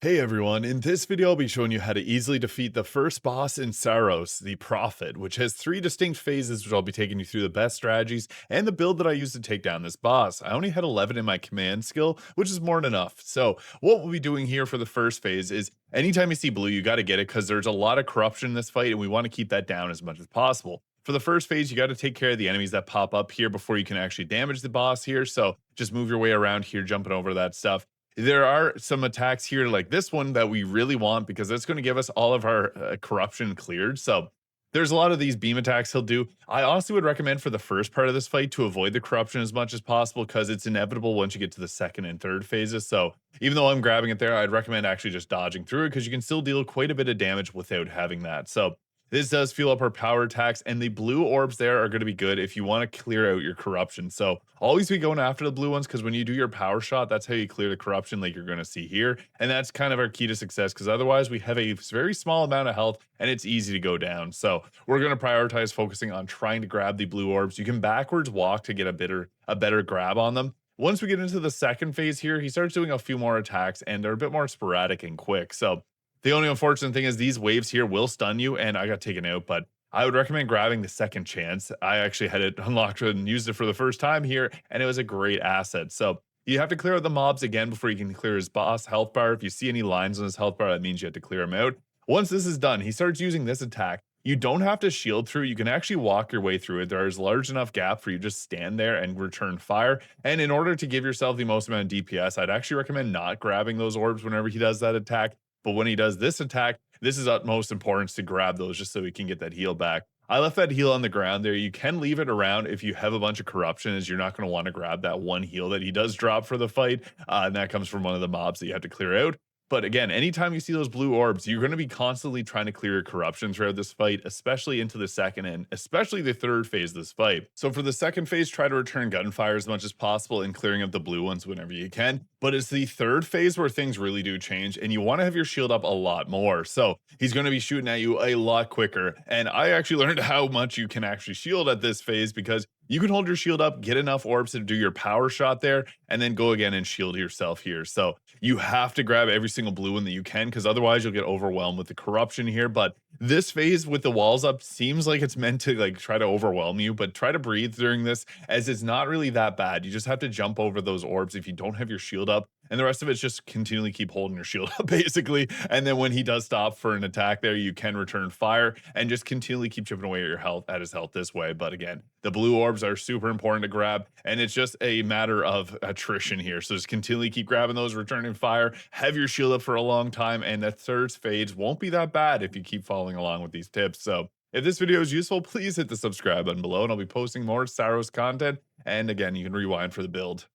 Hey everyone, in this video I'll be showing you how to easily defeat the first boss in Saros, the Prophet, which has 3 distinct phases which I'll be taking you through the best strategies and the build that I used to take down this boss. I only had 11 in my command skill, which is more than enough. So what we'll be doing here for the first phase is anytime you see blue, you got to get it because there's a lot of corruption in this fight and we want to keep that down as much as possible. For the first phase, you got to take care of the enemies that pop up here before you can actually damage the boss here. So just move your way around here, jumping over that stuff. There are some attacks here like this one that we really want because that's going to give us all of our corruption cleared. So there's a lot of these beam attacks he'll do. I honestly would recommend for the first part of this fight to avoid the corruption as much as possible because it's inevitable once you get to the second and third phases. So even though I'm grabbing it there, I'd recommend actually just dodging through it because you can still deal quite a bit of damage without having that. So this does fuel up our power attacks, and the blue orbs there are going to be good if you want to clear out your corruption. So always be going after the blue ones because when you do your power shot, that's how you clear the corruption, like you're going to see here. And that's kind of our key to success because otherwise we have a very small amount of health and it's easy to go down. So we're going to prioritize focusing on trying to grab the blue orbs. You can backwards walk to get a better grab on them. Once we get into the second phase here, he starts doing a few more attacks and they're a bit more sporadic and quick. So the only unfortunate thing is these waves here will stun you, and I got taken out, but I would recommend grabbing the second chance. I actually had it unlocked and used it for the first time here, and it was a great asset. So you have to clear out the mobs again before you can clear his boss health bar. If you see any lines on his health bar, that means you have to clear him out. Once this is done, he starts using this attack. You don't have to shield through. You can actually walk your way through it. There is large enough gap for you to just stand there and return fire. And in order to give yourself the most amount of DPS, I'd actually recommend not grabbing those orbs whenever he does that attack. But when he does this attack, this is utmost importance to grab those just so we can get that heal back. I left that heal on the ground there. You can leave it around if you have a bunch of corruption, as you're not going to want to grab that one heal that he does drop for the fight. And that comes from one of the mobs that you have to clear out. But again, anytime you see those blue orbs, you're going to be constantly trying to clear your corruption throughout this fight, especially into the second and especially the third phase of this fight. So for the second phase, try to return gunfire as much as possible and clearing up the blue ones whenever you can. But it's the third phase where things really do change and you want to have your shield up a lot more. So he's going to be shooting at you a lot quicker. And I actually learned how much you can actually shield at this phase because you can hold your shield up, get enough orbs to do your power shot there, and then go again and shield yourself here. So you have to grab every single blue one that you can, because otherwise you'll get overwhelmed with the corruption here. But this phase with the walls up seems like it's meant to like try to overwhelm you, but try to breathe during this as it's not really that bad. You just have to jump over those orbs if you don't have your shield up. And the rest of it's just continually keep holding your shield up, basically. And then when he does stop for an attack there, you can return fire and just continually keep chipping away at your health, at his health this way. But again, the blue orbs are super important to grab, and it's just a matter of attrition here. So just continually keep grabbing those, returning fire, have your shield up for a long time, and that third phase won't be that bad if you keep following along with these tips. So if this video is useful, please hit the subscribe button below, and I'll be posting more Saros content. And again, you can rewind for the build.